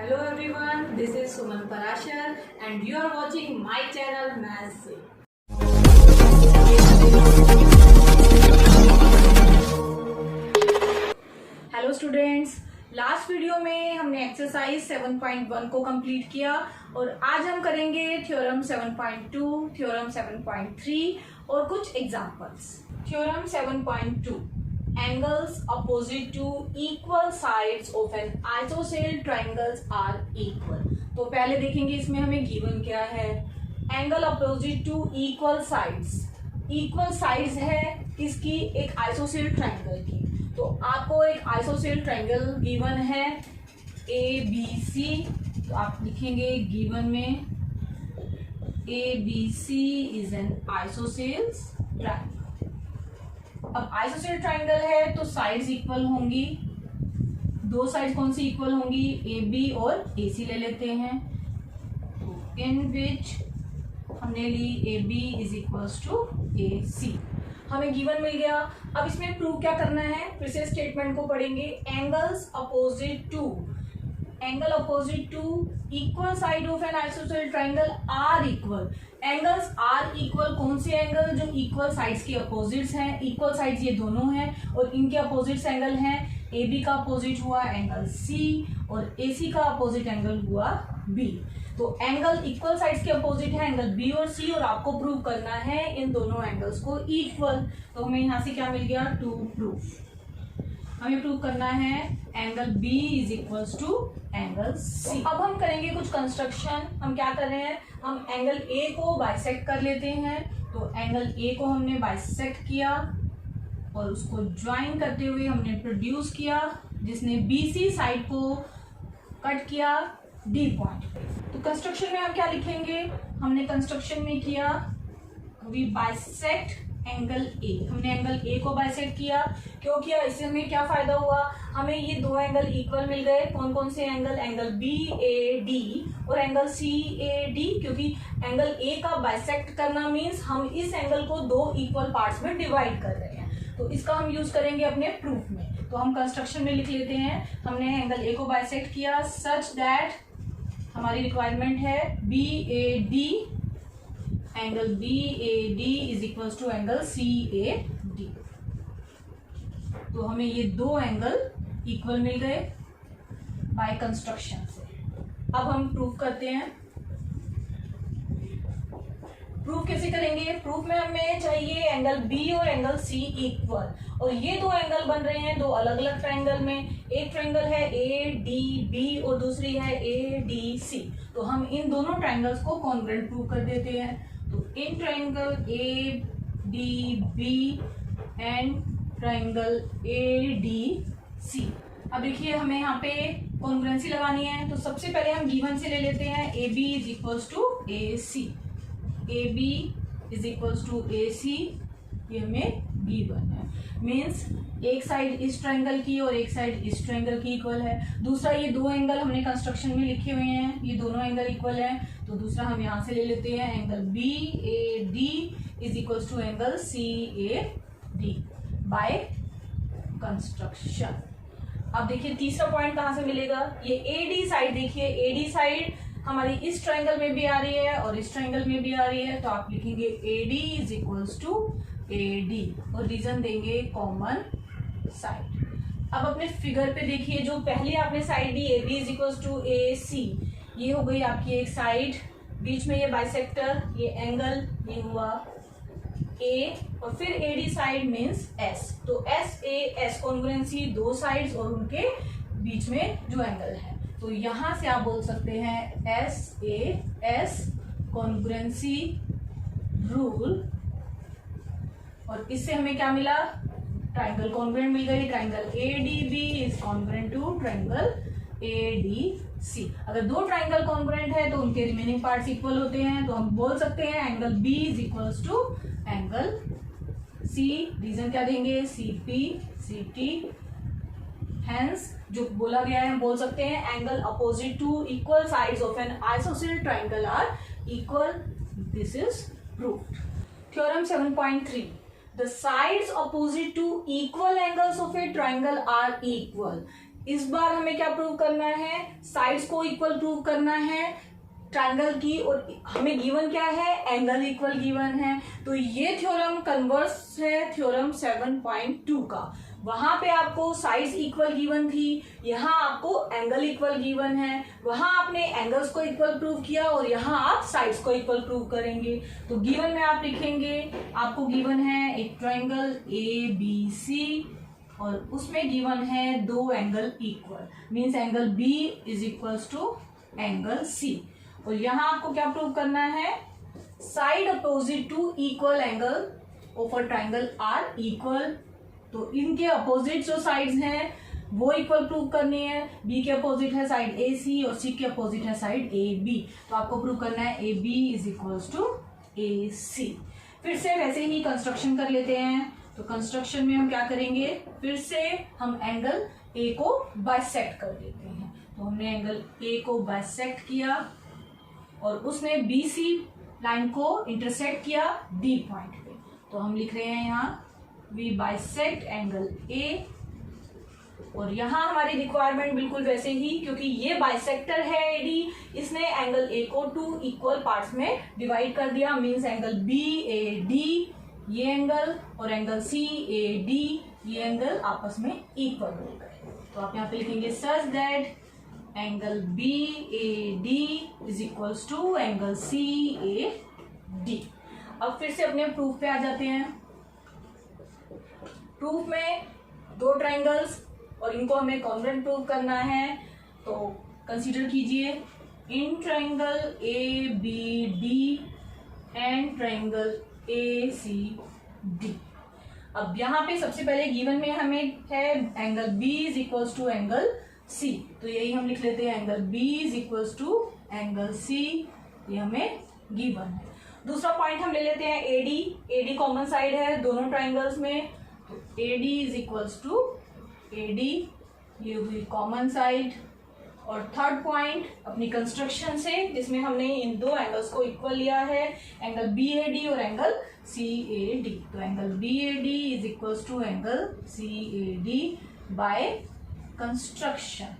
Hello everyone, this is Suman Parashar and you are watching my channel Maths Se। Hello students, last video में हमने exercise 7.1 को complete किया और आज हम करेंगे थ्योरम 7.2, थ्योरम 7.3 और कुछ examples. Theorem 7.2, angles opposite to equal sides of an isosceles triangles are equal। तो पहले देखेंगे इसमें हमें गिवन क्या है। Angle opposite to equal sides, equal sides है किसकी, एक आइसोसेल ट्रायंगल की। तो आपको एक आइसोसेल ट्रायंगल गिवन है ए बी सी, तो आप लिखेंगे गिवन में A B C is an isosceles triangle. अब आइसोसेल ट्रायंगल है तो साइड्स इक्वल होंगी, दो साइड्स कौन सी इक्वल होंगी, ए बी और ए सी ले लेते हैं। तो इन विच हमने ली A B is equals to A C, हमें गिवन मिल गया। अब इसमें प्रूव क्या करना है, फिर से स्टेटमेंट को पढ़ेंगे। Angles opposite to, angle opposite to equal side of an isosceles triangle are equal. Angles are equal, कौन से एंगल, जो इक्वल साइड्स के अपोजिट्स हैं। इक्वल साइड्स ये दोनों हैं और इनके अपोजिट्स एंगल हैं। ए बी का अपोजिट हुआ एंगल सी और ए सी का अपोजिट एंगल हुआ बी। तो एंगल इक्वल साइड्स के अपोजिट है एंगल बी और सी, और आपको प्रूव करना है इन दोनों एंगल्स को इक्वल। तो हमें यहाँ से क्या मिल गया, टू प्रूफ। हमें प्रूव करना है angle B is equals to angle C। अब हम करेंगे कुछ कंस्ट्रक्शन। हम क्या कर रहे हैं, हम एंगल A को बाइसेक्ट कर लेते हैं। तो एंगल A को हमने बाइसेक्ट किया और उसको ज्वाइन करते हुए हमने प्रोड्यूस किया, जिसने BC साइड को कट किया D पॉइंट पे। तो कंस्ट्रक्शन में हम क्या लिखेंगे, हमने कंस्ट्रक्शन में किया वी बाइसेक्ट एंगल ए। हमने एंगल ए को बाइसेक्ट किया, क्यों किया, इससे हमें क्या फायदा हुआ, हमें ये दो एंगल इक्वल मिल गए। कौन कौन से angle, angle B A D और एंगल सी ए डी। क्योंकि एंगल ए का बाइसेक्ट करना मीन्स हम इस एंगल को दो इक्वल पार्ट्स में डिवाइड कर रहे हैं, तो इसका हम यूज करेंगे अपने प्रूफ में। तो हम कंस्ट्रक्शन में लिख लेते हैं, हमने एंगल ए को बाइसेक्ट किया सच दैट हमारी रिक्वायरमेंट है B A D, angle B A D is equals to angle C A D. तो हमें ये दो एंगल इक्वल मिल गए बाय कंस्ट्रक्शन से। अब हम प्रूफ करते हैं। प्रूफ कैसे करेंगे, प्रूफ में हमें चाहिए एंगल बी और एंगल सी इक्वल, और ये दो एंगल बन रहे हैं दो अलग अलग ट्रायंगल में। एक ट्रायंगल है ए डी बी और दूसरी है ए डी सी। तो हम इन दोनों ट्रायंगल्स को कॉन्ग्रुएंट प्रूव कर देते हैं। तो in triangle A D B and triangle A D C. अब देखिए हमें यहाँ पे कॉन्ग्रुएंसी लगानी है, तो सबसे पहले हम गिवन से ले लेते हैं A B is equals to A C. A B is equals to A C, ये हमें गिवन है। मीन्स एक साइड इस ट्रायंगल की और एक साइड इस ट्रायंगल की इक्वल है। दूसरा ये दो एंगल हमने कंस्ट्रक्शन में लिखे हुए हैं, ये दोनों एंगल इक्वल है। तो दूसरा हम यहाँ से ले लेते हैं angle B A D is equals to angle C A D by construction. अब देखिए तीसरा पॉइंट कहाँ से मिलेगा, ये ए डी साइड, देखिए ए डी साइड हमारी इस ट्रायंगल में भी आ रही है और इस ट्रायंगल में भी आ रही है। तो आप लिखेंगे A D is equals to A D और रीजन देंगे कॉमन साइड। अब अपने फिगर पे देखिए, जो पहले आपने साइड दी A B is equals to A C, ये हो गई आपकी एक साइड, बीच में ये बाइसेक्टर, ये एंगल, ये हुआ ए, और फिर A D side means S. तो एस ए एस कॉन्ग्रुएंसी, दो साइड्स और उनके बीच में जो एंगल है। तो यहां से आप बोल सकते हैं S A S congruency rule, और इससे हमें क्या मिला, ट्रायंगल कॉन्ग्रुएंट मिल गई। Triangle A D B is congruent to triangle A D C. अगर दो ट्रायंगल कॉन्ग्रुएंट है तो उनके रिमेनिंग पार्ट्स इक्वल होते हैं, तो हम बोल सकते हैं angle B is equals to angle C. Reason क्या देंगे, C P C T. Hence जो बोला गया है हम बोल सकते हैं angle opposite to equal sides of an isosceles triangle are equal. This is proved. Theorem 7.3, the sides opposite to equal angles of a triangle are equal। इस बार हमें क्या प्रूव करना है, साइड्स को इक्वल प्रूव करना है ट्रायंगल की, और हमें गिवन क्या है, एंगल इक्वल गिवन है। तो ये थ्योरम कन्वर्स है थ्योरम 7.2 का। वहां पे आपको साइड्स इक्वल गिवन थी, यहाँ आपको एंगल इक्वल गिवन है। वहां आपने एंगल्स को इक्वल प्रूव किया और यहाँ आप साइड्स को इक्वल प्रूव करेंगे। तो गिवन में आप लिखेंगे, आपको गिवन है एक ट्रायंगल ABC और उसमें गिवन है दो angle equal, means angle B is equals to angle C। और यहाँ आपको क्या प्रूव करना है, side opposite to equal angle of a triangle are equal. तो इनके अपोजिट जो साइड्स हैं वो इक्वल प्रूव करनी है। B के अपोजिट है साइड AC और C के अपोजिट है साइड AB। तो आपको प्रूव करना है AB is equals to AC। फिर से वैसे ही कंस्ट्रक्शन कर लेते हैं। तो कंस्ट्रक्शन में हम क्या करेंगे, फिर से हम एंगल A को बाइसेक्ट कर देते हैं। तो हमने एंगल A को बाइसेक्ट किया और उसने BC लाइन को इंटरसेक्ट किया D पॉइंट पे। तो हम लिख रहे हैं यहाँ वी बाइसेक्ट एंगल A, और यहाँ हमारी रिक्वायरमेंट बिल्कुल वैसे ही, क्योंकि ये बाइसेक्टर है AD, इसने एंगल A को 2 इक्वल पार्ट्स में डिवाइड कर दिया, मींस एंगल BAD ये एंगल और एंगल CAD ये एंगल आपस में इक्वल हो गए। तो आप यहाँ पे लिखेंगे such that angle BAD is equals to angle CAD। अब फिर से अपने प्रूफ पे आ जाते हैं। प्रूफ में दो ट्रायंगल्स और इनको हमें कॉन्ग्रुएंट प्रूव करना है। तो कंसीडर कीजिए in triangle ABD and triangle ACD। अब यहाँ पे सबसे पहले गिवन में हमें है angle B is equals to angle C। तो यही हम लिख लेते हैं angle B is equals to angle C, ये हमें गिवन है। दूसरा पॉइंट हम ले लेते हैं AD कॉमन साइड है दोनों ट्रायंगल्स में। तो AD is equals to AD, ये हुई कॉमन साइड। और थर्ड पॉइंट अपनी कंस्ट्रक्शन से, जिसमें हमने इन दो एंगल्स को इक्वल लिया है, एंगल BAD और एंगल CAD। तो angle BAD is equals to angle CAD by construction.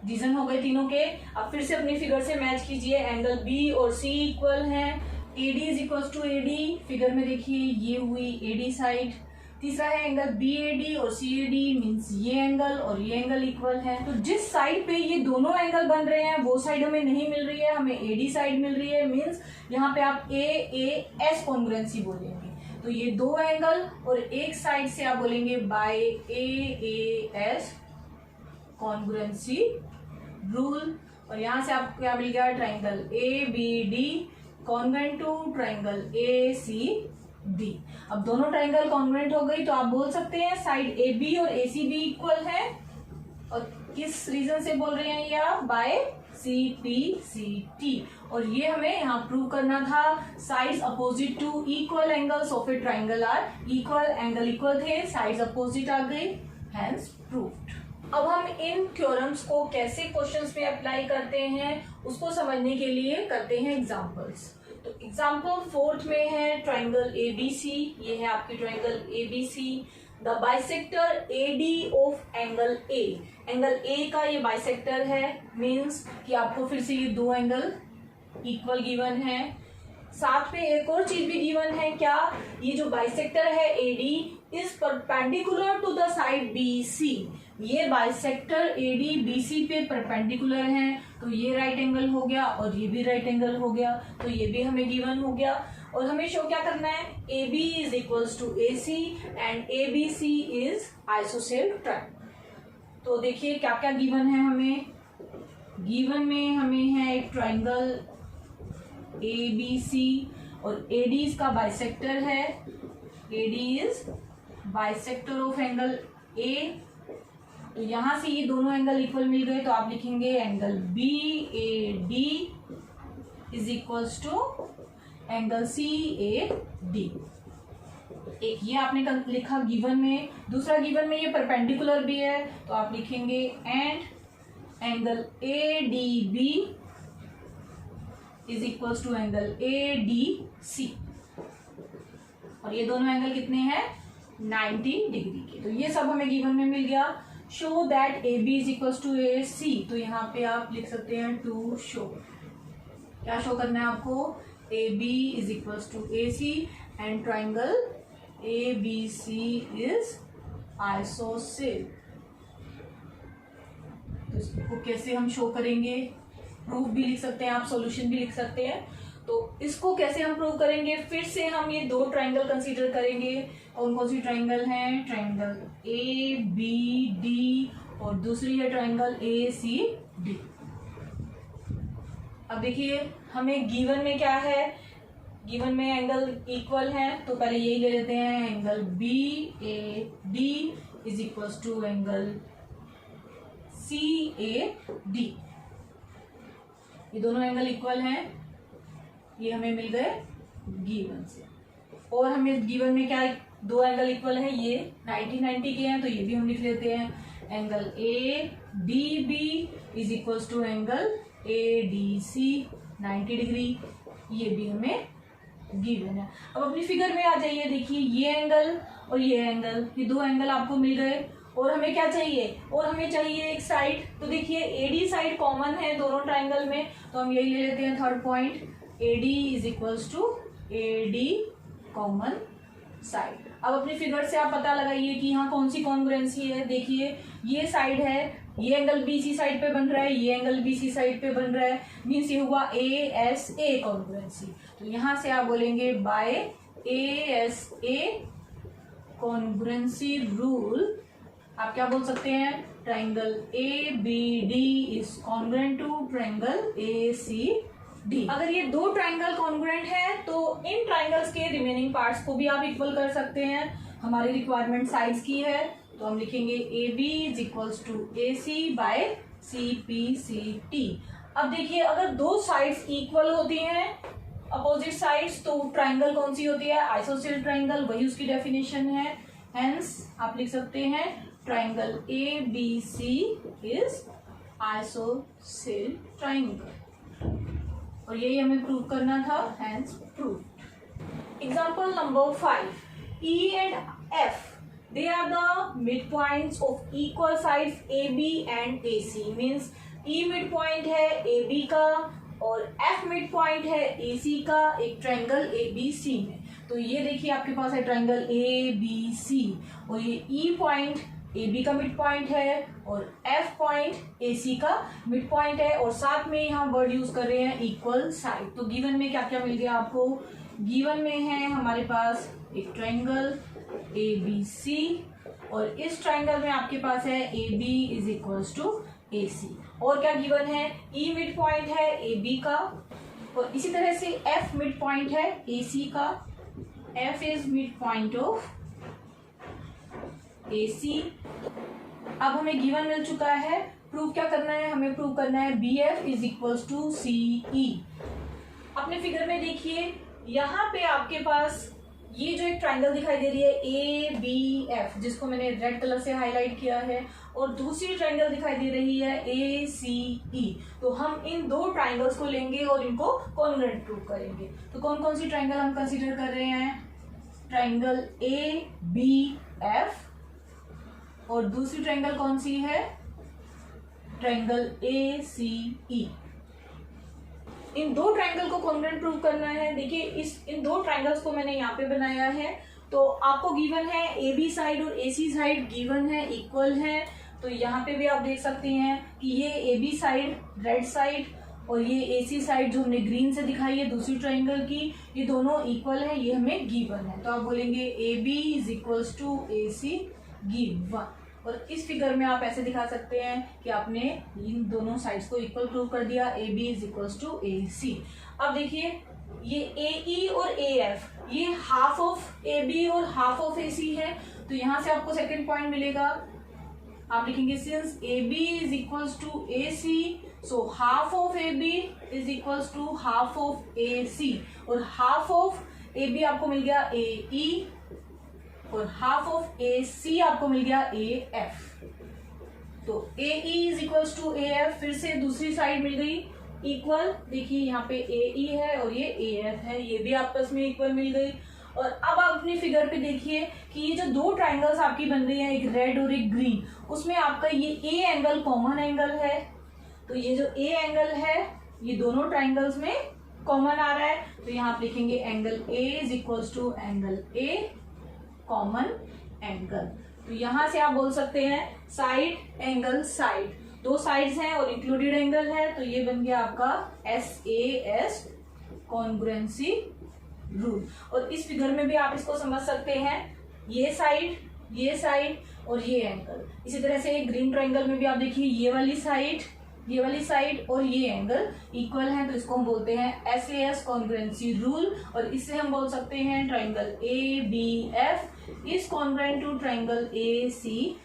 Reason हो गए तीनों के। अब फिर से अपनी फिगर से मैच कीजिए, एंगल B और C इक्वल हैं, AD is equals to AD। Figure में देखिए ये हुई AD साइड। तीसरा है एंगल BAD और CAD, मींस ये एंगल और ये एंगल इक्वल है। तो जिस साइड पे ये दोनों एंगल बन रहे हैं वो साइड हमें नहीं मिल रही है, हमें AD साइड मिल रही है, मींस यहाँ पे आप AAS कॉन्ग्रुएंसी बोलेंगे। तो ये दो एंगल और एक साइड से आप बोलेंगे बाय AAS कॉन्ग्रुएंसी रूल। और यहाँ से आपको क्या मिल गया, triangle ABD congruent to triangle ACD। अब दोनों ट्रायंगल कॉन्ग्रुएंट हो गई तो आप बोल सकते हैं साइड AB और ACB इक्वल है। और किस रीजन से बोल रहे हैं, या बाय CPCT। और ये हमें यहाँ प्रूव करना था, sides opposite to equal angles of a triangle are equal, angle equal थे, साइड्स अपोजिट आ गई, हेंस प्रूव्ड। अब हम इन थ्योरम्स को कैसे क्वेश्चंस में अप्लाई करते हैं उसको समझने के लिए करते हैं एग्जांपल्स। तो एग्जांपल 4th में है ट्रायंगल ABC, ये है आपकी triangle ABC। The bisector AD of angle A, angle A का ये बाइसेक्टर है, मींस कि आपको फिर से ये दो एंगल इक्वल गिवन है। साथ में एक और चीज भी गिवन है, क्या, ये जो बाइसेक्टर है AD is perpendicular to the side BC। ये बाइसेक्टर AD BC पे परपेंडिकुलर है, तो ये राइट एंगल हो गया और ये भी राइट एंगल हो गया, तो ये भी हमें गिवन हो गया। और हमें शो क्या करना है, AB is equals to AC and ABC is isosceles triangle. तो देखिए क्या क्या गिवन है हमें। गिवन में हमें है एक ट्रायंगल ABC और AD इसका बाइसेक्टर है, AD is bisector of angle A। तो यहां से ये दोनों एंगल इक्वल मिल गए, तो आप लिखेंगे angle BAD is equals to angle CAD। एक ये आपने लिखा गिवन में। दूसरा गिवन में ये परपेंडिकुलर भी है, तो आप लिखेंगे and angle ADB is equals to angle ADC। और ये दोनों एंगल कितने हैं, 90 डिग्री के। तो ये सब हमें गिवन में मिल गया। Show that A B is equal to A C, तो यहाँ पे आप लिख सकते हैं टू शो। क्या शो करना है आपको? A B is equal to A C and triangle A B C is isosceles. तो इसको कैसे हम शो करेंगे? प्रूफ भी लिख सकते हैं आप, सॉल्यूशन भी लिख सकते हैं। तो इसको कैसे हम प्रूव करेंगे? फिर से हम ये दो ट्राइंगल कंसीडर करेंगे। कौन कौन सी ट्राइंगल हैं? ट्राइंगल ए बी डी और दूसरी है ट्राइंगल ए सी डी। अब देखिए हमें गिवन में क्या है, गिवन में एंगल इक्वल है, तो पहले यही ले लेते हैं, angle B A D is equal to angle C A D. ये दोनों एंगल इक्वल हैं, ये हमें मिल गए गिवन से। और हमें गिवन में क्या दो एंगल इक्वल है, ये 90-90 के हैं, तो ये भी हम लिख लेते हैं, angle A D B is equal to angle A D C 90 degree, ये भी हमें गिवन है। अब अपनी फिगर में आ जाइए, देखिए ये एंगल और ये एंगल, ये दो एंगल आपको मिल गए। और हमें क्या चाहिए? और हमें चाहिए एक साइड, तो देखिए एडी साइड कॉमन है दोनों ट्राइंगल में, तो हम यही ले लेते हैं third point, AD is equals to AD common side. अब अपनी फिगर से आप पता लगाइए कि यहाँ कौन सी कॉन्ग्रुएंसी है। देखिए ये साइड है, ये एंगल BC साइड पे बन रहा है, ये एंगल BC साइड पे बन रहा है, मीन्स ये हुआ ASA कॉन्ग्रुएंसी। तो यहाँ से आप बोलेंगे बाय ASA कॉन्ग्रुएंसी रूल आप क्या बोल सकते हैं? Triangle ABD is congruent to triangle ACD। अगर ये दो ट्राइंगल कॉन्ग्रुएंट है तो इन ट्राइंगल्स के रिमेनिंग पार्ट्स को भी आप इक्वल कर सकते हैं। हमारी रिक्वायरमेंट साइड्स की है, तो हम लिखेंगे AB is equals to AC by CPCT। अब देखिए अगर दो साइड्स इक्वल होती हैं अपोजिट साइड्स, तो ट्राइंगल कौन सी होती है? आइसोसेल ट्राइंगल, वही उसकी डेफिनेशन है। हेंस आप लिख सकते हैं triangle ABC is ISOCELL triangle, और यही हमें प्रूव करना था, hence proved. Example number 5, E and F they are the midpoints of equal sides AB and AC, means E midpoint है AB का और F midpoint है AC का एक ट्राइंगल ABC में। तो ये देखिए आपके पास है ट्राइंगल ABC और ये E पॉइंट AB का मिड पॉइंट है और F पॉइंट AC का मिड पॉइंट है, और साथ में यहाँ वर्ड यूज कर रहे हैं इक्वल साइड। तो गिवन में क्या क्या मिल गया आपको? गिवन में है हमारे पास एक ट्राइंगल ABC और इस ट्राइंगल में आपके पास है AB is equals to AC। और क्या गिवन है? E मिड पॉइंट है AB का और इसी तरह से F मिड पॉइंट है AC का। F is mid point of AC। अब हमें गिवन मिल चुका है, प्रूव क्या करना है? हमें प्रूव करना है BF is equals to CE। अपने फिगर में देखिए यहाँ पे आपके पास ये जो एक ट्राइंगल दिखाई दे रही है ABF, जिसको मैंने रेड कलर से हाईलाइट किया है, और दूसरी ट्राइंगल दिखाई दे रही है ACE। तो हम इन दो ट्राइंगल्स को लेंगे और इनको कॉन्ग्रुएंट प्रूव करेंगे। तो कौन कौन सी ट्राइंगल हम कंसीडर कर रहे हैं? ट्राइंगल ABF और दूसरी ट्राइंगल कौन सी है? Triangle ACE। इन दो ट्राइंगल को कॉन्ग्रुएंट प्रूव करना है। देखिए इन दो ट्राइंगल्स को मैंने यहाँ पे बनाया है, तो आपको गिवन है AB साइड और AC साइड गिवन है, इक्वल है। तो यहाँ पे भी आप देख सकते हैं कि ये AB साइड रेड साइड और ये AC साइड जो हमने ग्रीन से दिखाई है दूसरी ट्राइंगल की, ये दोनों इक्वल है, ये हमें गिवन है। तो आप बोलेंगे AB is equals to AC given. और इस फिगर में आप ऐसे दिखा सकते हैं कि आपने इन दोनों साइड्स को इक्वल प्रूव कर दिया, AB is equals to AC। अब देखिए ये AE और AF ये हाफ ऑफ AB और हाफ ऑफ AC है, तो यहाँ से आपको सेकंड पॉइंट मिलेगा। आप लिखेंगे since AB is equals to AC, so half of AB is equals to half of AC, और हाफ ऑफ AB आपको मिल गया AE और हाफ ऑफ AC आपको मिल गया AF। तो AE is equals to AF, फिर से दूसरी साइड मिल गई इक्वल। देखिए यहाँ पे AE है और ये AF है, ये भी आपस में इक्वल मिल गई। और अब आप अपनी फिगर पे देखिए कि ये जो दो ट्राइंगल्स आपकी बन रही हैं, एक रेड और एक ग्रीन, उसमें आपका ये ए एंगल कॉमन एंगल है। तो ये जो ए एंगल है ये दोनों ट्राइंगल्स में कॉमन आ रहा है, तो यहाँ आप लिखेंगे angle A is equals to angle A common angle. तो यहां से आप बोल सकते हैं साइड एंगल साइड, दो साइड्स हैं और इंक्लूडेड एंगल है, तो ये बन गया आपका SAS कॉन्ग्रुएंसी रूल। और इस फिगर में भी आप इसको समझ सकते हैं, ये साइड और ये एंगल। इसी तरह से ग्रीन ट्राइंगल में भी आप देखिए ये वाली साइड और ये एंगल इक्वल है, तो इसको हम बोलते हैं SAS कॉन्ग्रुएंसी रूल। और इससे हम बोल सकते हैं triangle ABF is congruent to triangle ACE।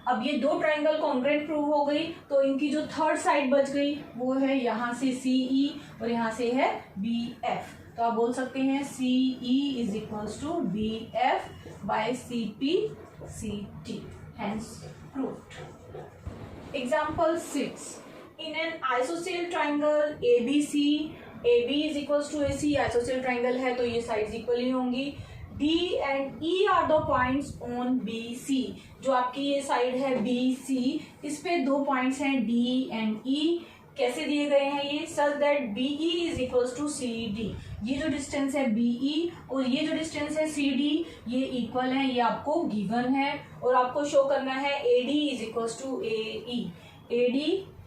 अब ये दो ट्राइंगल कॉन्ग्रुएंट प्रूव हो गई, तो इनकी जो थर्ड साइड बच गई वो है यहाँ से CE और यहाँ से है BF। तो आप बोल सकते हैं CE is equals to BF by CPCT, hence proved. Example 6. In an isosceles triangle ABC, AB is equals to AC, isosceles triangle है तो ये sides equal ही होंगी। D and E are the points on BC, जो आपकी ये side है BC, इस पे दो points हैं D and E। कैसे दिए गए हैं ये? such that BE is equals to CD। ये जो डिस्टेंस है BE और ये जो डिस्टेंस है CD ये इक्वल है, ये आपको गिवन है। और आपको शो करना है AD is equals to AE। AD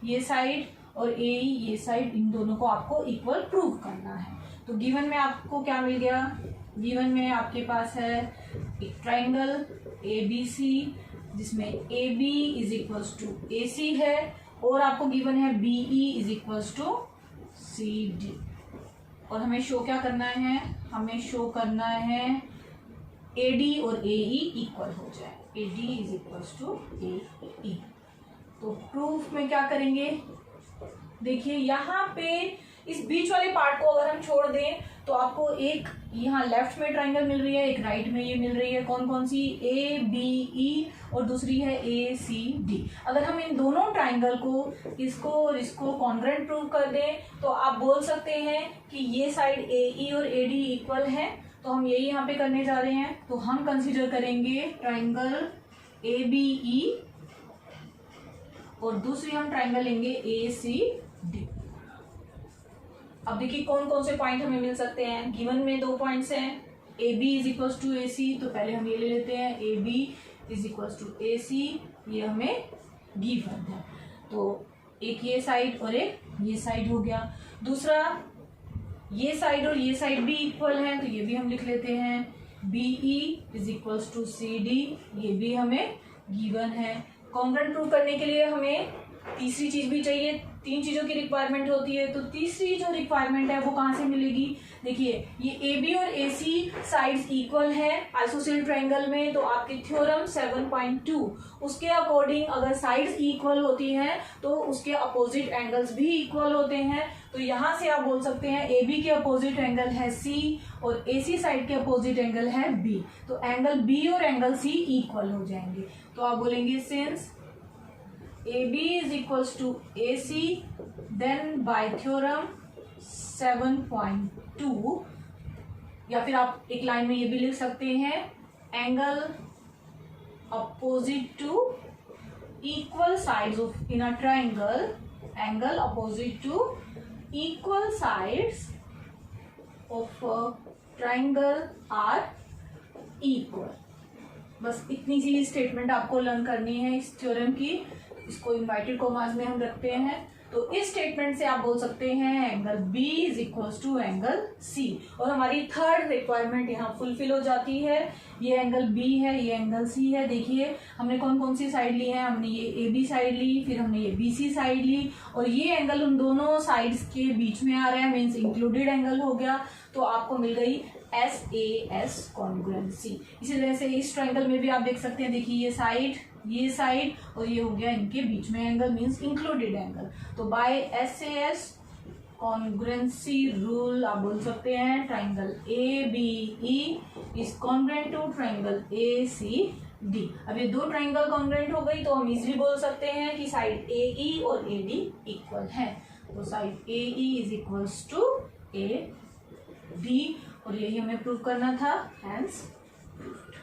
ये साइड और AE ये साइड, इन दोनों को आपको इक्वल प्रूव करना है। तो गिवन में आपको क्या मिल गया? गिवन में आपके पास है एक ट्राइंगल ABC जिसमें AB is equals to AC है और आपको गिवन है BE is equals to CD। और हमें शो क्या करना है? हमें शो करना है AD और AE इक्वल हो जाए, AD is equals to AE। तो प्रूफ में क्या करेंगे? देखिए यहाँ पे इस बीच वाले पार्ट को अगर हम छोड़ दें तो आपको एक यहाँ लेफ्ट में ट्राइंगल मिल रही है, एक राइट में ये मिल रही है। कौन कौन सी? ABE और दूसरी है ACD। अगर हम इन दोनों ट्राइंगल को इसको और इसको कॉन्ग्रुएंट प्रूव कर दें तो आप बोल सकते हैं कि ये साइड AE और AD इक्वल है। तो हम यही यहाँ पे करने जा रहे हैं। तो हम कंसीडर करेंगे ट्राइंगल ABE और दूसरी हम ट्राइंगल लेंगे ACD। अब देखिए कौन कौन से पॉइंट हमें मिल सकते हैं। गिवन में दो पॉइंट्स हैं, AB is equals to AC, तो पहले हम ये ले लेते हैं AB is equals to AC, ये हमें गिवन है। तो एक ये साइड और एक ये साइड हो गया। दूसरा ये साइड और ये साइड भी इक्वल है, तो ये भी हम लिख लेते हैं BE is equals to CD, ये भी हमें गिवन है। कॉन्ग्रुएंट प्रूव करने के लिए हमें तीसरी चीज भी चाहिए, तीन चीजों की रिक्वायरमेंट होती है। तो तीसरी जो रिक्वायरमेंट है वो कहाँ से मिलेगी? देखिए ये AB और AC साइड्स इक्वल है आइसोसेलेस ट्रायंगल में, तो आपकी थ्योरम 7.2 उसके अकॉर्डिंग अगर साइड्स इक्वल होती हैं तो उसके अपोजिट एंगल्स भी इक्वल होते हैं। तो यहाँ से आप बोल सकते हैं AB के अपोजिट एंगल है C और AC साइड के अपोजिट एंगल है B, तो एंगल B और एंगल C इक्वल हो जाएंगे। तो आप बोलेंगे since AB is equals to AC, then by theorem 7.2, या फिर आप एक लाइन में ये भी लिख सकते हैं angle opposite to equal sides of in a triangle, angle opposite to equal sides of a triangle are equal। बस इतनी सी स्टेटमेंट आपको लर्न करनी है इस थ्योरम की। इसको इन्वर्टेड कॉमास में हम रखते हैं। तो इस स्टेटमेंट से आप बोल सकते हैं angle B is equals to angle C, और हमारी थर्ड रिक्वायरमेंट यहाँ फुलफिल हो जाती है। ये एंगल B है, ये एंगल C है। देखिए हमने कौन कौन सी साइड ली है, हमने ये AB साइड ली, फिर हमने ये BC साइड ली, और ये एंगल उन दोनों साइड्स के बीच में आ रहा है, मीन्स इंक्लूडेड एंगल हो गया। तो आपको मिल गई SAS कॉन्ग्रुएंसी। इसी तरह से इस ट्रायंगल में भी आप देख सकते हैं, देखिए ये साइड और ये हो गया इनके बीच में एंगल, मीन्स इंक्लूडेड एंगल। तो बाय SAS कॉन्ग्रुएंसी रूल आप बोल सकते हैं triangle ABE is congruent to triangle ACD। अब ये दो ट्रायंगल कॉन्ग्रुएंट हो गई तो हम इजीली बोल सकते हैं कि साइड AE और AD इक्वल है। तो side AE is equals to AD और यही हमें प्रूव करना था, हैंस प्रूव्ड।